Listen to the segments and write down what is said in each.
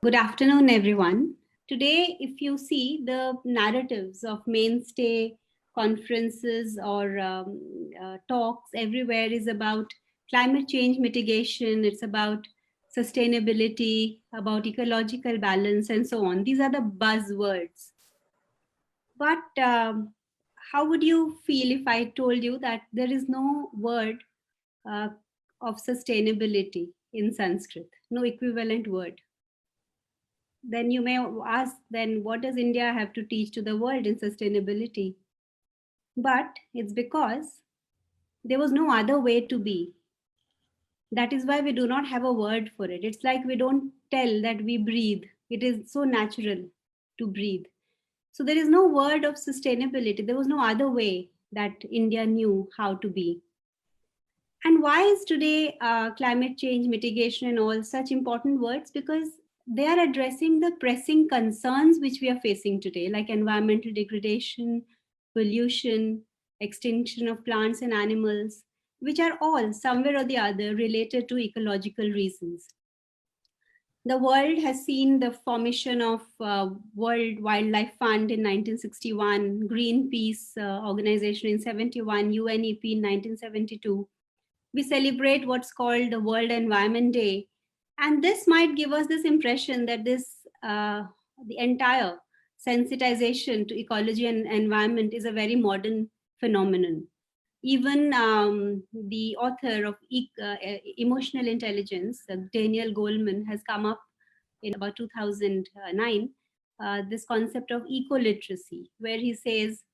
Good afternoon, everyone. Today, if you see the narratives of mainstay conferences or talks everywhere is about climate change mitigation, it's about sustainability, about ecological balance, and so on. These are the buzzwords. But how would you feel if I told you that there is no word uh, of sustainability in Sanskrit, no equivalent word? Then you may ask, then what does India have to teach to the world in sustainability? But it's because there was no other way to be. That is why we do not have a word for it. It's like we don't tell that we breathe. It is so natural to breathe. So there is no word of sustainability. There was no other way that India knew how to be. And why is today climate change mitigation and all such important words? Because they are addressing the pressing concerns which we are facing today, like environmental degradation, pollution, extinction of plants and animals, which are all somewhere or the other related to ecological reasons. The world has seen the formation of World Wildlife Fund in 1961, Greenpeace organization in 71, UNEP in 1972. We celebrate what's called the World Environment Day. And this might give us this impression that the entire sensitization to ecology and environment is a very modern phenomenon. Even the author of Emotional Intelligence, Daniel Goleman, has come up in about 2009 this concept of eco-literacy, where he says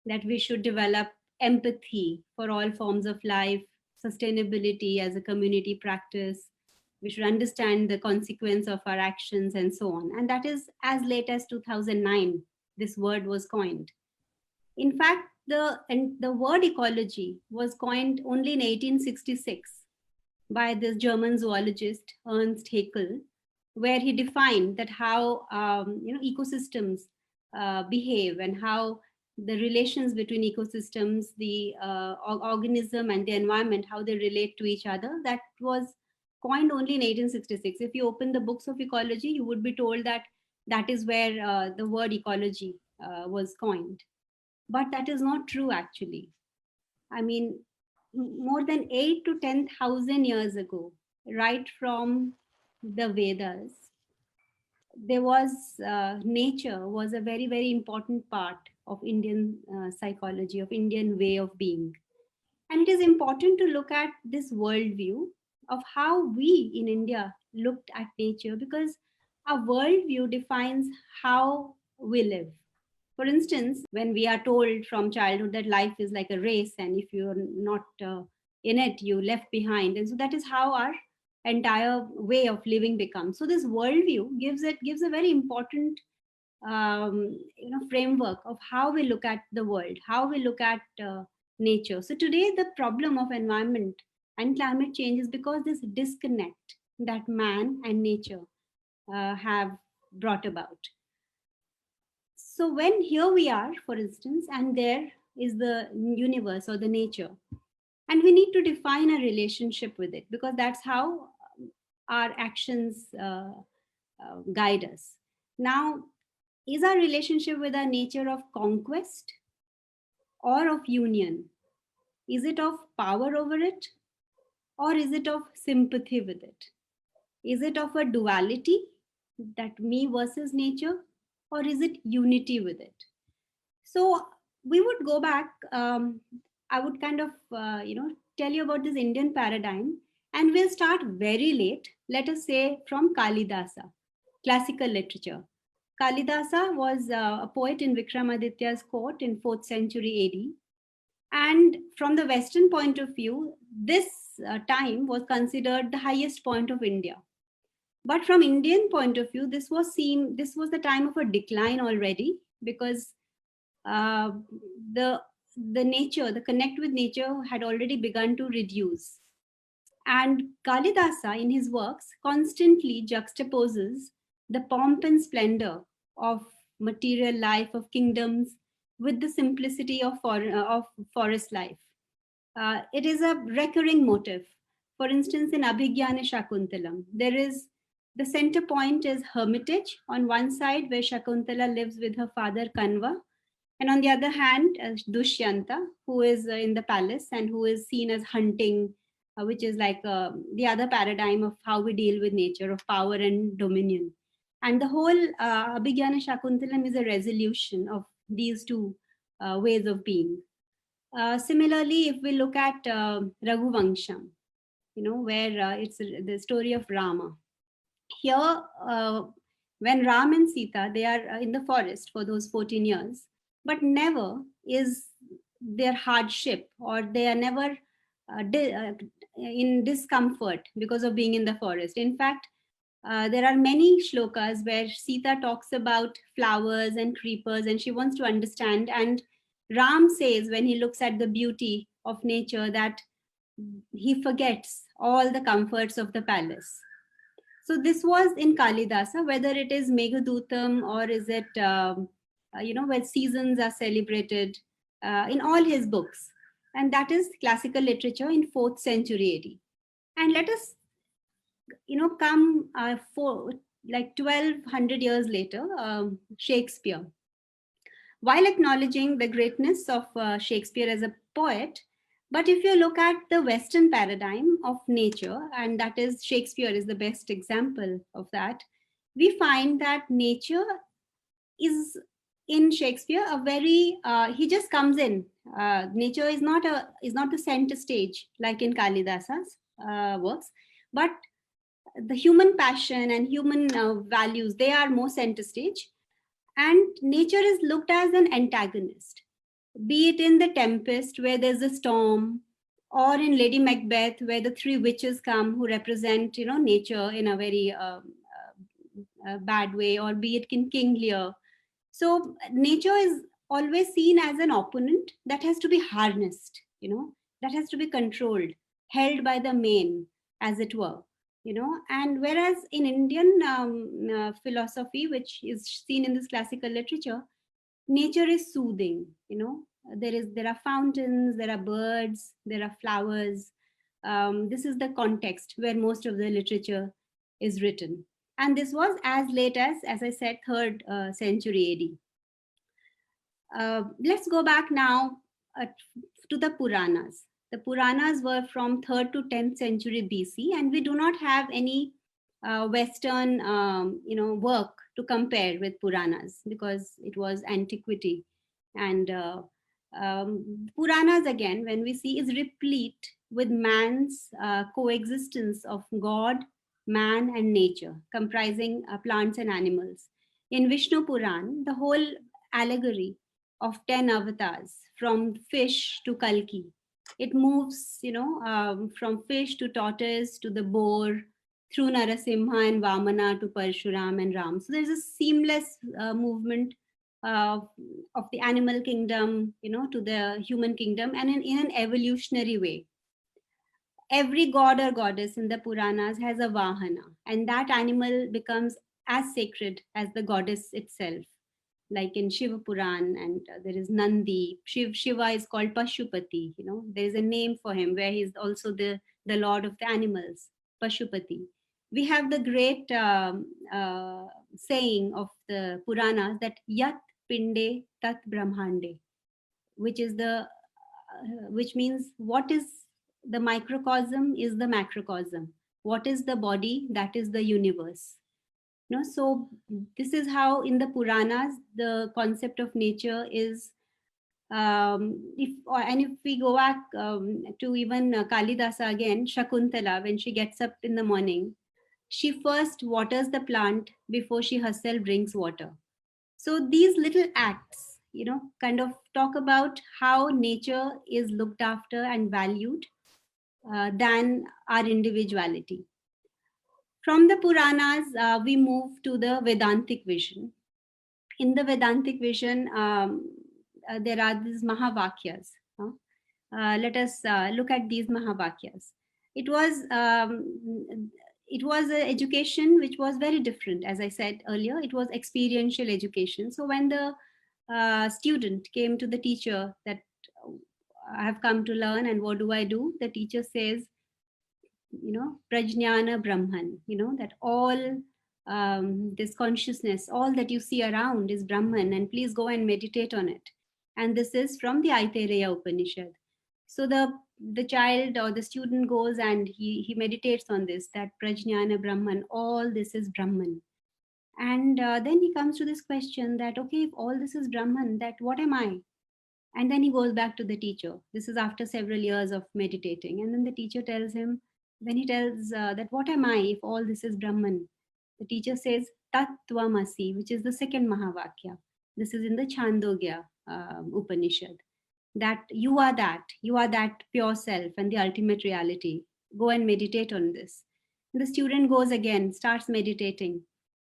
that we should develop empathy for all forms of life, sustainability as a community practice. We should understand the consequence of our actions and so on. And that is as late as 2009, this word was coined. In fact, the word ecology was coined only in 1866 by this German zoologist Ernst Haeckel, where he defined that how ecosystems behave and how the relations between ecosystems, the organism and the environment, how they relate to each other. That was coined only in 1866. If you open the books of ecology, you would be told that that is where the word ecology was coined. But that is not true, actually. I mean, more than 8 to 10,000 years ago, right from the Vedas, there was nature was a very, very important part of Indian psychology, of Indian way of being. And it is important to look at this worldview of how we in India looked at nature, because our worldview defines how we live. For instance, when we are told from childhood that life is like a race, and if you're not in it, you're left behind. And so that is how our entire way of living becomes. So this worldview gives a very important framework of how we look at the world, how we look at nature. So today, the problem of environment and climate change is because this disconnect that man and nature have brought about. So when here we are, for instance, and there is the universe or the nature, and we need to define a relationship with it, because that's how our actions guide us. Now, is our relationship with our nature of conquest or of union? Is it of power over it, or is it of sympathy with it? Is it of a duality, that me versus nature, or is it unity with it? So we would go back. I would kind of tell you about this Indian paradigm, and we'll start very late. Let us say from Kalidasa, classical literature. Kalidasa was a poet in Vikramaditya's court in 4th century AD. And from the Western point of view, this time was considered the highest point of India. But from Indian point of view, this was the time of a decline already, because uh, the nature, the connect with nature had already begun to reduce. And Kalidasa, in his works, constantly juxtaposes the pomp and splendor of material life, of kingdoms, with the simplicity of forest life. It is a recurring motif. For instance, in Abhigyana Shakuntalam, there is The center point is hermitage on one side, where Shakuntala lives with her father Kanva, and on the other hand, Dushyanta, who is in the palace and who is seen as hunting, which is like the other paradigm of how we deal with nature, of power and dominion. And the whole Abhigyana Shakuntalam is a resolution of these two ways of being. Similarly, if we look at Raghuvansham, where it's the story of Rama. Here, when Ram and Sita, they are in the forest for those 14 years, but never is their hardship, or they are never in discomfort because of being in the forest. In fact, there are many shlokas where Sita talks about flowers and creepers, and she wants to understand. And Ram says, when he looks at the beauty of nature, that he forgets all the comforts of the palace. So this was in Kalidasa, whether it is Meghadutam or is it, where seasons are celebrated in all his books. And that is classical literature in 4th century AD. And let us, come for like 1200 years later, Shakespeare. While acknowledging the greatness of Shakespeare as a poet, but if you look at the Western paradigm of nature, and that is Shakespeare is the best example of that, we find that nature is in Shakespeare a very he just comes in. Nature is not the center stage like in Kalidasa's works, but the human passion and human values, they are more center stage, and nature is looked as an antagonist, be it in The Tempest, where there's a storm, or in Lady Macbeth, where the three witches come who represent, nature in a very bad way, or be it in King Lear. So nature is always seen as an opponent that has to be harnessed, that has to be controlled, held by the mane, as it were. And whereas in Indian philosophy, which is seen in this classical literature, nature is soothing. There are fountains, there are birds, there are flowers. This is the context where most of the literature is written, and this was as late as I said, 3rd century AD. Let's go back now to the Puranas. The Puranas were from 3rd to 10th century BC, and we do not have any Western, work to compare with Puranas because it was antiquity. And Puranas, again, when we see, is replete with man's coexistence of God, man, and nature, comprising plants and animals. In Vishnu Puran, the whole allegory of 10 avatars, from fish to Kalki, it moves, from fish to tortoise to the boar, through Narasimha and Vamana to Parshuram and Ram. So there's a seamless movement of the animal kingdom, to the human kingdom, and in an evolutionary way. Every god or goddess in the Puranas has a Vahana, and that animal becomes as sacred as the goddess itself. Like in Shiva Puran, and there is Nandi. Shiva is called Pashupati. There is a name for him where he is also the lord of the animals, Pashupati. We have the great saying of the Puranas that Yat Pinde Tat Brahmande, which means what is the microcosm is the macrocosm. What is the body? That is the universe. So this is how in the Puranas the concept of nature is. If we go back to even Kalidasa again, Shakuntala, when she gets up in the morning, she first waters the plant before she herself drinks water. So these little acts, kind of talk about how nature is looked after and valued than our individuality. From the Puranas, we move to the Vedantic vision. In the Vedantic vision, there are these Mahavakyas. Let us look at these Mahavakyas. It was an education which was very different. As I said earlier, it was experiential education. So when the student came to the teacher that I have come to learn and what do I do, the teacher says, Prajnana Brahman, that all this consciousness, all that you see around is Brahman, and please go and meditate on it. And this is from the Aitareya Upanishad. So the child or the student goes and he meditates on this, that Prajnana Brahman, all this is Brahman. And then he comes to this question that, okay, if all this is Brahman, that what am I? And then he goes back to the teacher. This is after several years of meditating. And then the teacher tells him, then he tells that what am I if all this is Brahman? The teacher says, Tat Tvamasi, which is the second Mahavakya. This is in the Chandogya Upanishad. That you are that pure self and the ultimate reality. Go and meditate on this. And the student goes again, starts meditating,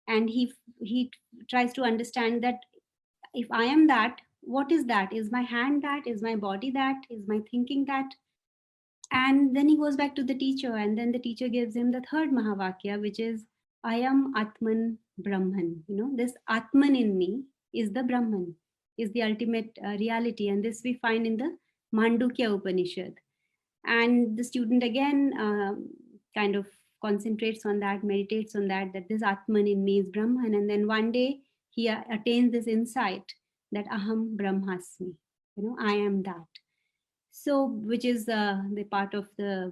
and he tries to understand that if I am that, what is that? Is my hand that? Is my body that? Is my thinking that? And then he goes back to the teacher, and then the teacher gives him the third Mahavakya, which is I am Atman Brahman. This Atman in me is the Brahman, is the ultimate reality. And this we find in the Mandukya Upanishad. And the student again kind of concentrates on that, meditates on that this Atman in me is Brahman. And then one day he attains this insight that Aham Brahmasmi, I am that. So, which is the part of the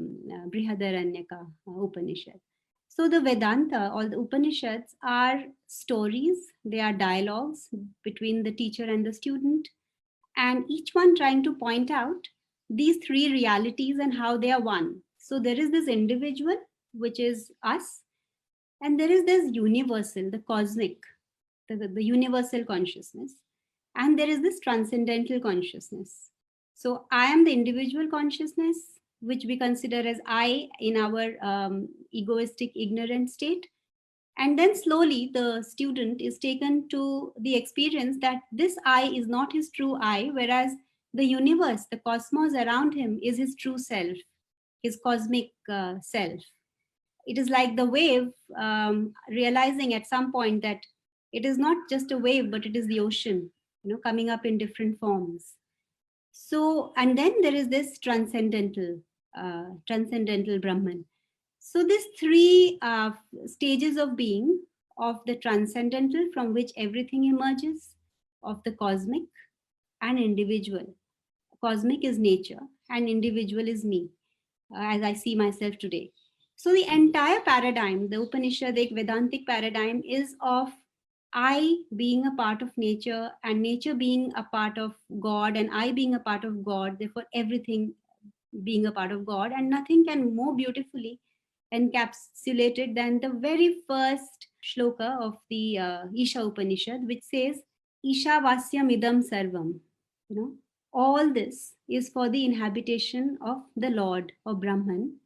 Brihadaranyaka Upanishad. So the Vedanta, all the Upanishads are stories, they are dialogues between the teacher and the student, and each one trying to point out these three realities and how they are one. So there is this individual, which is us, and there is this universal, the cosmic, the universal consciousness, and there is this transcendental consciousness. So I am the individual consciousness, which we consider as I in our egoistic, ignorant state. And then slowly the student is taken to the experience that this I is not his true I, whereas the universe, the cosmos around him is his true self, his cosmic self. It is like the wave realizing at some point that it is not just a wave, but it is the ocean, coming up in different forms. So, and then there is this transcendental Brahman. So these three stages of being, of the transcendental from which everything emerges, of the cosmic and individual. Cosmic is nature and individual is me, as I see myself today. So the entire paradigm, the Upanishadic Vedantic paradigm, is of I being a part of nature and nature being a part of God and I being a part of God, therefore everything being a part of God, and nothing can more beautifully encapsulate it than the very first shloka of the Isha Upanishad, which says, Isha Vasyam Idam Sarvam. All this is for the inhabitation of the Lord or Brahman.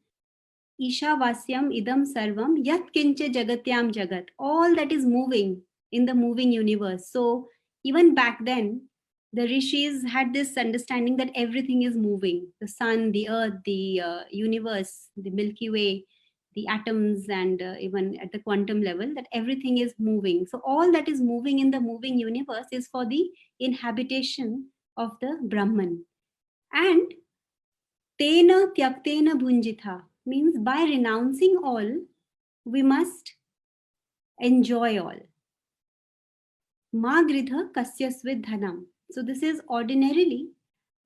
Isha Vasyam Idam Sarvam Yat Kinche Jagatyam Jagat. All that is moving in the moving universe. So even back then, the rishis had this understanding that everything is moving. The sun, the earth, the universe, the Milky Way, the atoms, and even at the quantum level, that everything is moving. So all that is moving in the moving universe is for the inhabitation of the Brahman. And Tena Tyaktena Bhunjitha means by renouncing all, we must enjoy all. Ma gridha kasyasvid dhanam. So this is ordinarily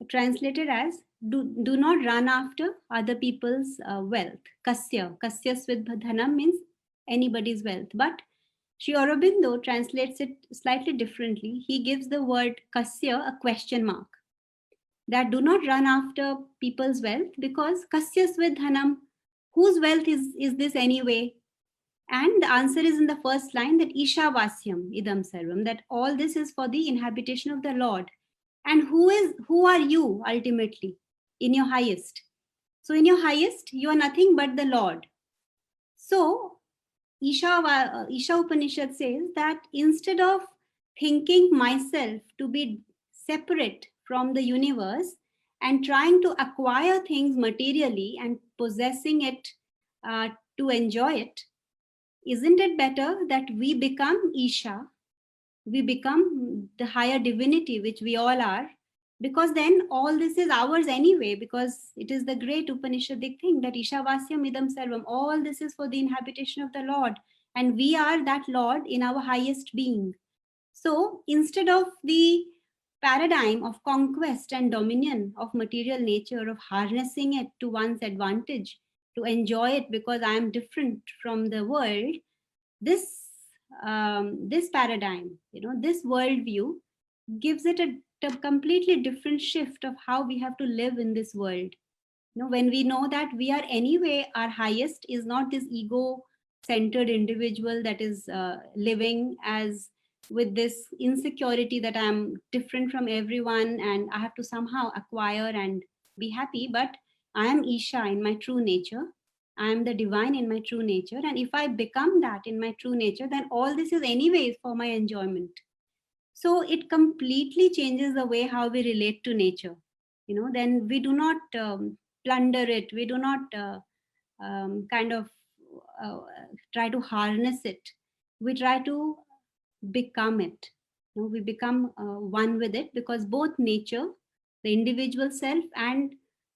translated as do not run after other people's wealth. Kasyasvid dhanam means anybody's wealth. But Sri Aurobindo translates it slightly differently. He gives the word kasya a question mark. That do not run after people's wealth, because kasyasvid dhanam, whose wealth is this anyway? And the answer is in the first line, that Isha Vasyam Idam Sarvam, that all this is for the inhabitation of the Lord. And who are you ultimately in your highest? So in your highest, you are nothing but the Lord. So Isha Upanishad says that instead of thinking myself to be separate from the universe and trying to acquire things materially and possessing it to enjoy it, isn't it better that we become Isha, we become the higher divinity, which we all are, because then all this is ours anyway, because it is the great Upanishadic thing that Ishavasyam idam sarvam, all this is for the inhabitation of the Lord, and we are that Lord in our highest being. So instead of the paradigm of conquest and dominion of material nature, of harnessing it to one's advantage, to enjoy it because I am different from the world, this paradigm, this worldview gives it a completely different shift of how we have to live in this world. When we know that we are anyway, our highest is not this ego centered individual that is living as with this insecurity that I'm different from everyone and I have to somehow acquire and be happy, but I am Isha in my true nature. I am the divine in my true nature, and if I become that in my true nature, then all this is anyways for my enjoyment. So it completely changes the way how we relate to nature. Then we do not plunder it, we do not kind of uh, try to harness it, we try to become it. We become one with it, because both nature, the individual self, and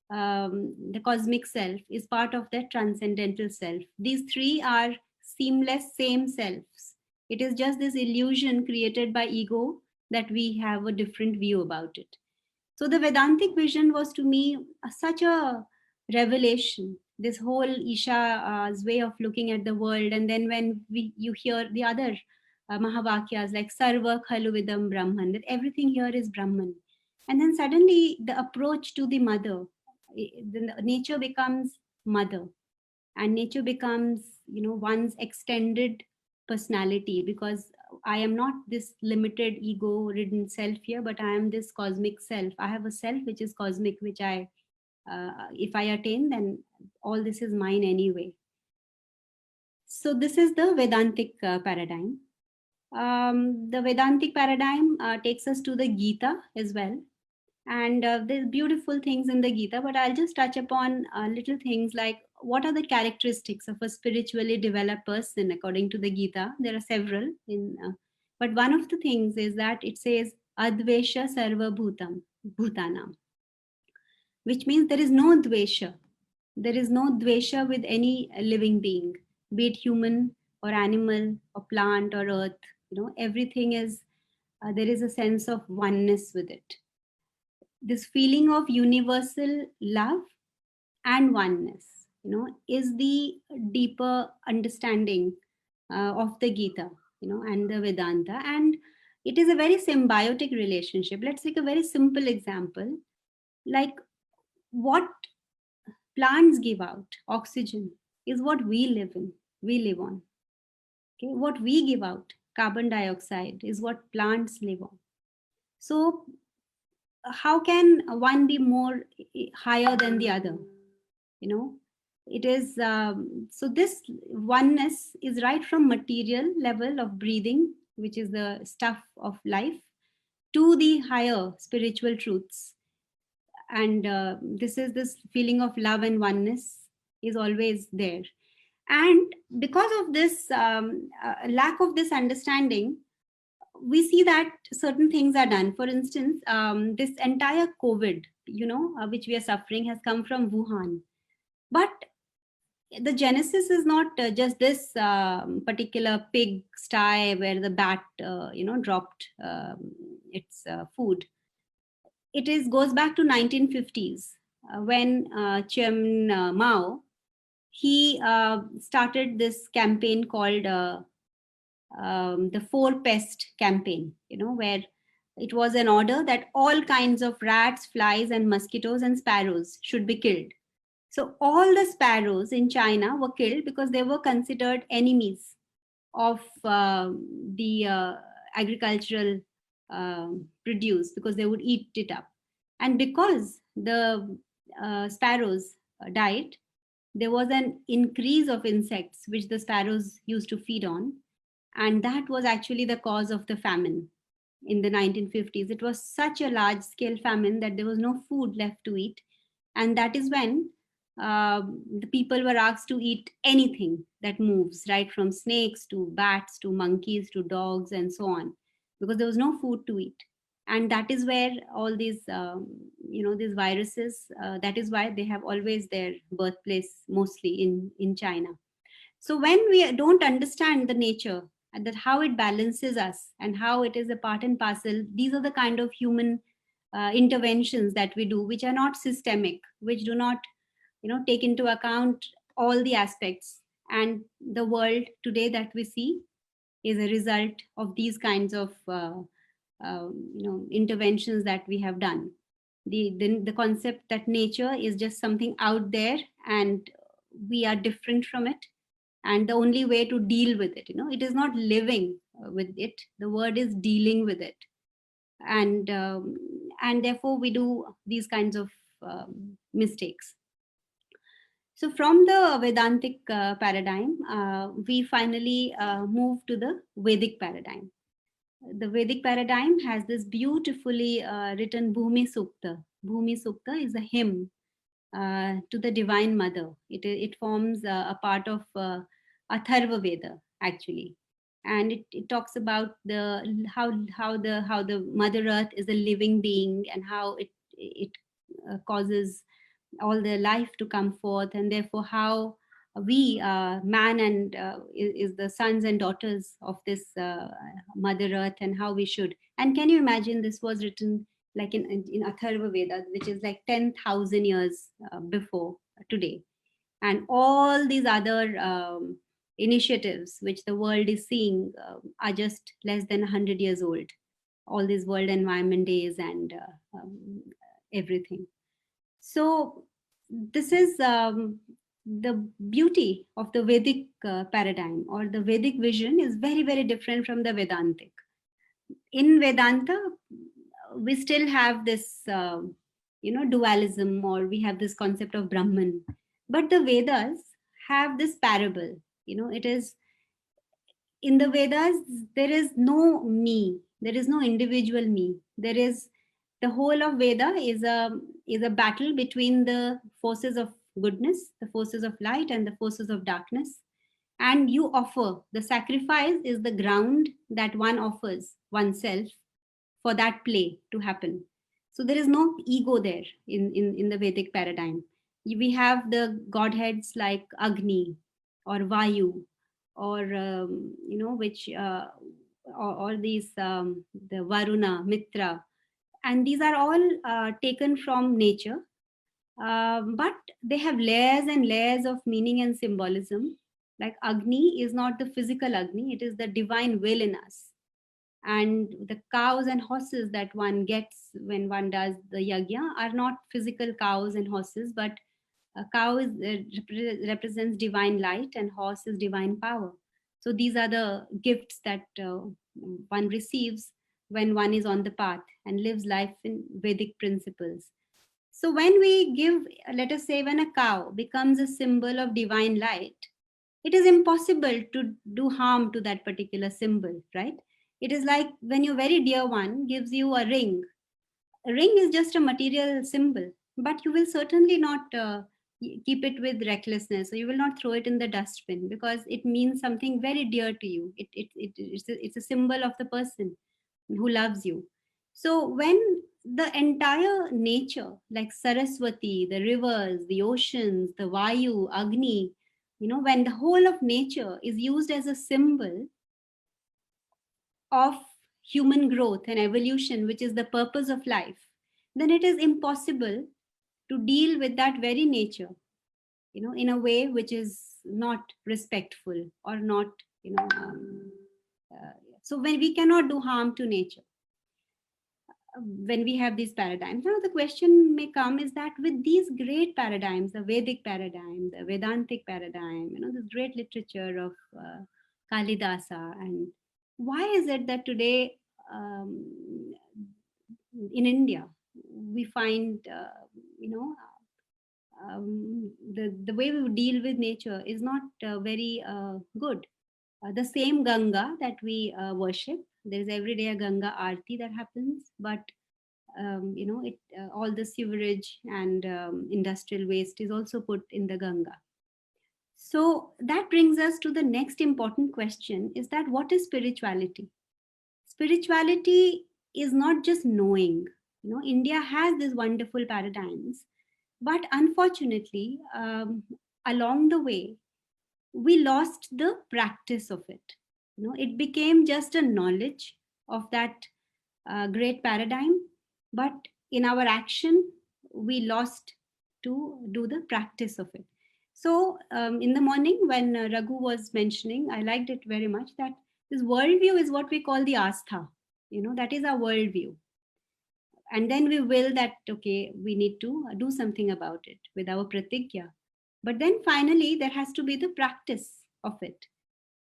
the cosmic self is part of that transcendental self. These three are seamless same selves. It is just this illusion created by ego that we have a different view about it. So the Vedantic vision was to me such a revelation. This whole Isha's way of looking at the world, and then when you hear the other Mahavakyas like Sarva Khalu Vidam Brahman, that everything here is Brahman, and then suddenly the approach to the mother, the nature becomes mother, and nature becomes one's extended personality, because I am not this limited ego ridden self here, but I am this cosmic self. I have a self which is cosmic, which I if I attain, then all this is mine anyway. So this is the Vedantic paradigm. The Vedantic paradigm takes us to the Gita as well. And there's beautiful things in the Gita, but I'll just touch upon little things like what are the characteristics of a spiritually developed person according to the Gita. There are several, but one of the things is that it says Advesha Sarva Bhutanam, which means there is no dvesha. There is no dvesha with any living being, be it human or animal or plant or earth. Everything is, there is a sense of oneness with it. This feeling of universal love and oneness, is the deeper understanding of the Gita, and the Vedanta. And it is a very symbiotic relationship. Let's take a very simple example. Like, what plants give out, oxygen, is what we live on. Okay, what we give out, carbon dioxide, is what plants live on. So how can one be more higher than the other? It is so this oneness is right from material level of breathing, which is the stuff of life, to the higher spiritual truths. And this feeling of love and oneness is always there. And because of this lack of this understanding, we see that certain things are done. For instance, this entire COVID, which we are suffering, has come from Wuhan. But the genesis is not just this particular pig sty where the bat, dropped its food. It goes back to 1950s when Chairman Mao, he started this campaign called the Four Pest campaign, where it was an order that all kinds of rats, flies, and mosquitoes and sparrows should be killed. So all the sparrows in China were killed because they were considered enemies of the agricultural produce, because they would eat it up. And because the sparrows died, there was an increase of insects which the sparrows used to feed on. And that was actually the cause of the famine in the 1950s. It was such a large scale famine that there was no food left to eat. And that is when the people were asked to eat anything that moves, right from snakes to bats to monkeys to dogs and so on, because there was no food to eat. And that is where all these these viruses, that is why they have always their birthplace mostly in China. So when we don't understand the nature and that how it balances us and how it is a part and parcel, these are the kind of human interventions that we do, which are not systemic, which do not take into account all the aspects. And the world today that we see is a result of these kinds of interventions that we have done. The concept that nature is just something out there and we are different from it, and the only way to deal with it, it is not living with it, the word is dealing with it. And therefore we do these kinds of mistakes. So from the Vedantic paradigm, we finally move to the Vedic paradigm. The Vedic paradigm has this beautifully written Bhumi Sukta. Bhumi Sukta is a hymn to the Divine Mother. It forms a part of Atharva Veda, actually, and it talks about the how the Mother Earth is a living being, and how it causes all the life to come forth, and therefore how we man and is the sons and daughters of this Mother Earth, and how we should. And can you imagine, this was written like in Atharva Veda, which is like 10,000 years before today, and all these other initiatives which the world is seeing are just less than 100 years old. All these World Environment Days and everything. So this is the beauty of the Vedic paradigm, or the Vedic vision is very, very different from the Vedantic. In Vedanta, we still have this, dualism, or we have this concept of Brahman. But the Vedas have this parable. It is in the Vedas, there is no me, there is no individual me. There is the whole of Veda is a battle between the forces of goodness, the forces of light, and the forces of darkness. And you offer the sacrifice is the ground that one offers oneself for that play to happen. So there is no ego there in the Vedic paradigm. We have the godheads like Agni or Vayu, or which or these the Varuna, Mitra, and these are all taken from nature, but they have layers and layers of meaning and symbolism. Like Agni is not the physical Agni, it is the divine will in us. And the cows and horses that one gets when one does the yajna are not physical cows and horses, but a cow represents divine light, and horse is divine power. So these are the gifts that one receives when one is on the path and lives life in Vedic principles. So when we give, let us say, when a cow becomes a symbol of divine light, it is impossible to do harm to that particular symbol, right? It is like when your very dear one gives you a ring. A ring is just a material symbol, but you will certainly not keep it with recklessness, or you will not throw it in the dustbin, because it means something very dear to you. It's a symbol of the person who loves you. So when the entire nature, like Saraswati, the rivers, the oceans, the Vayu, Agni, when the whole of nature is used as a symbol of human growth and evolution, which is the purpose of life, then it is impossible to deal with that very nature, in a way which is not respectful, or not, so when we cannot do harm to nature, when we have these paradigms. Now the question may come is that with these great paradigms, the Vedic paradigm, the Vedantic paradigm, this great literature of Kalidasa, and why is it that today in India we find, the way we deal with nature is not very good. The same Ganga that we worship, there is every day a Ganga Aarti that happens, but all the sewerage and industrial waste is also put in the Ganga. So that brings us to the next important question: is that what is spirituality? Spirituality is not just knowing. India has these wonderful paradigms, but unfortunately, along the way, we lost the practice of it. It became just a knowledge of that great paradigm, but in our action, we lost to do the practice of it. So, in the morning, when Raghu was mentioning, I liked it very much that this worldview is what we call the astha. That is our worldview. And then we will that, okay, we need to do something about it with our pratigya. But then finally, there has to be the practice of it.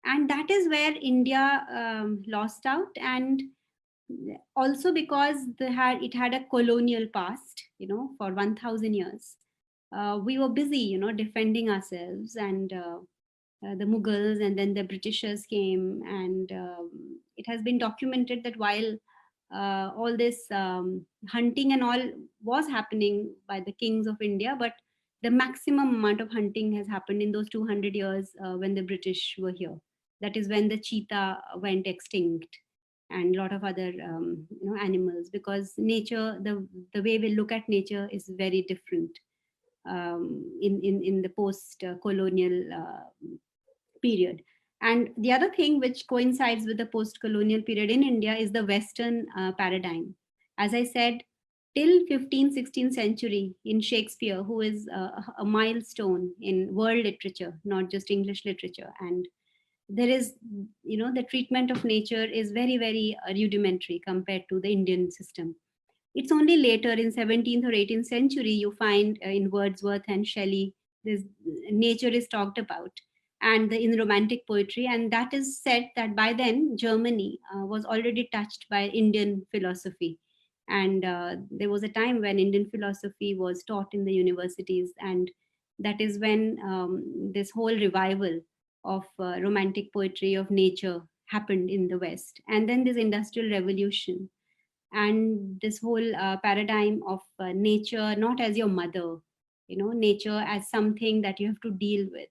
And that is where India lost out. And also because it had a colonial past, for 1000 years. We were busy, defending ourselves, and the Mughals, and then the Britishers came. And it has been documented that while all this hunting and all was happening by the kings of India, but the maximum amount of hunting has happened in those 200 years when the British were here. That is when the cheetah went extinct, and a lot of other animals, because nature, the way we look at nature is very different in the post colonial period. And the other thing which coincides with the post colonial period in India is the Western paradigm. As I said, till 15th 16th century, in Shakespeare, who is a milestone in world literature, not just English literature. And there is, the treatment of nature is very, very rudimentary compared to the Indian system. It's only later in 17th or 18th century you find in Wordsworth and Shelley, this nature is talked about, and in romantic poetry. And that is said that by then Germany was already touched by Indian philosophy. And there was a time when Indian philosophy was taught in the universities, and that is when this whole revival of romantic poetry of nature happened in the West. And then this industrial revolution, and this whole paradigm of nature not as your mother, nature as something that you have to deal with.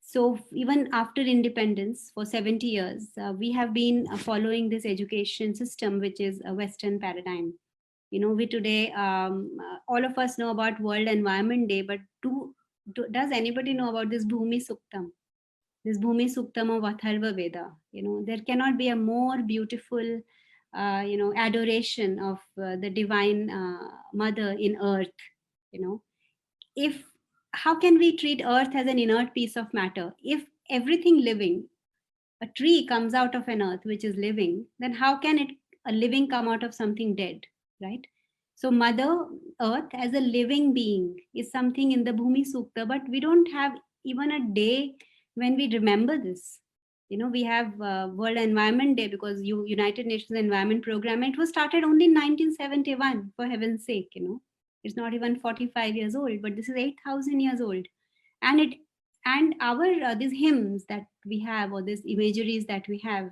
So even after independence for 70 years, we have been following this education system, which is a Western paradigm. We today, all of us know about World Environment Day, but does anybody know about this Bhumi Suktam? This Bhumi Suktam of Atharva Veda. There cannot be a more beautiful, adoration of the divine mother in earth. If How can we treat earth as an inert piece of matter? If everything living, a tree comes out of an earth which is living, then how can a living come out of something dead, right? So Mother Earth as a living being is something in the Bhumi Sukta, but we don't have even a day when we remember this. We have World Environment Day because United Nations Environment Program, and it was started only in 1971, for heaven's sake. It's not even 45 years old, but this is 8,000 years old. And our these hymns that we have, or these imageries that we have,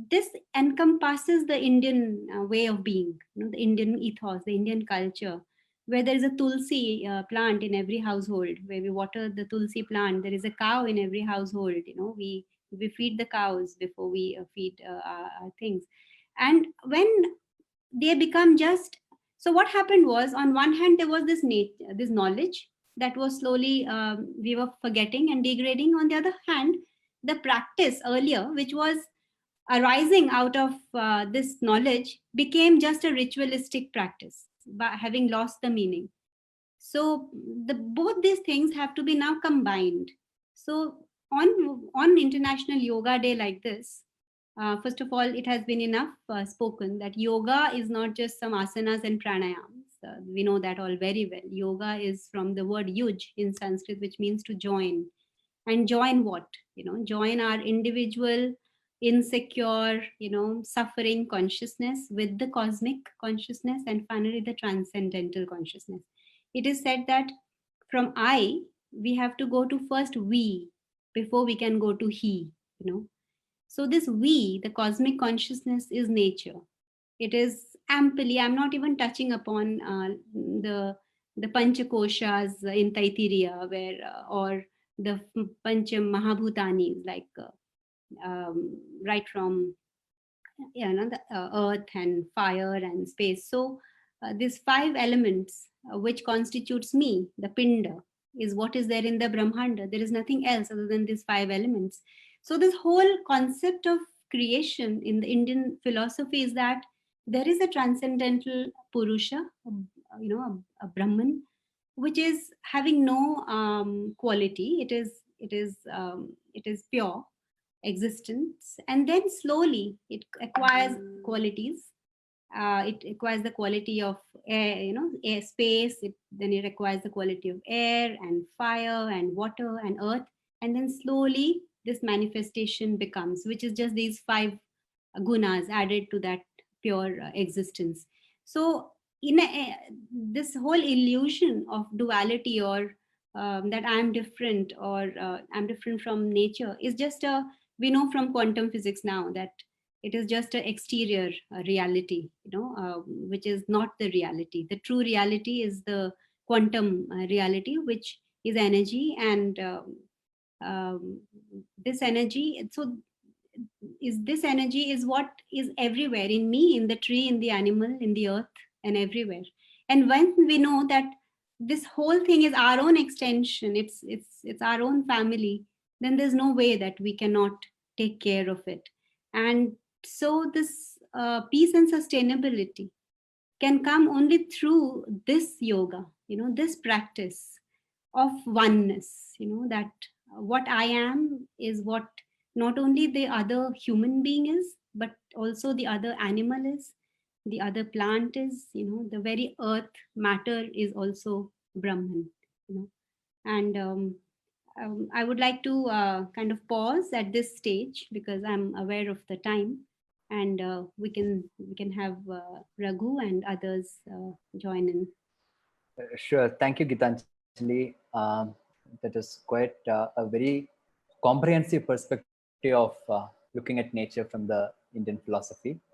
this encompasses the Indian way of being, the Indian ethos, the Indian culture, where there is a tulsi plant in every household, where we water the tulsi plant. There is a cow in every household. We feed the cows before we feed our things. And when they become just, so what happened was, on one hand, there was this knowledge that was slowly we were forgetting and degrading. On the other hand, the practice earlier, which was arising out of this knowledge, became just a ritualistic practice, by having lost the meaning. So both these things have to be now combined. So on International Yoga Day like this, first of all, it has been enough spoken that yoga is not just some asanas and pranayams. We know that all very well. Yoga is from the word yuj in Sanskrit, which means to join. And join what? Join our individual insecure, suffering consciousness with the cosmic consciousness, and finally the transcendental consciousness. It is said that from I, we have to go to first we before we can go to he. So this we, the cosmic consciousness, is nature. It is amply, I'm not even touching upon the Panchakoshas in Taittiriya, where or the Pancha Mahabhutanis, like right from the earth and fire and space. So these five elements which constitutes me, the pinda, is what is there in the Brahmanda. There is nothing else other than these five elements. So this whole concept of creation in the Indian philosophy is that there is a transcendental Purusha, a Brahman, which is having no quality. It is pure existence, and then slowly it acquires qualities. It acquires the quality of air, air, space. Then it acquires the quality of air and fire and water and earth, and then slowly this manifestation becomes, which is just these five gunas added to that pure existence. So this whole illusion of duality, or that I'm different, or I'm different from nature, is just a, we know from quantum physics now that it is just an exterior reality, which is not the reality. The true reality is the quantum reality, which is energy. And this energy, so is this energy is what is everywhere, in me, in the tree, in the animal, in the earth, and everywhere. And when we know that this whole thing is our own extension, it's our own family, then there's no way that we cannot take care of it. And so this peace and sustainability can come only through this yoga, this practice of oneness, that what I am is what not only the other human being is, but also the other animal is, the other plant is, the very earth matter is also Brahman, and I would like to kind of pause at this stage because I'm aware of the time, and we can have Raghu and others join in. Sure. Thank you, Gitanjali. That is quite a very comprehensive perspective of looking at nature from the Indian philosophy.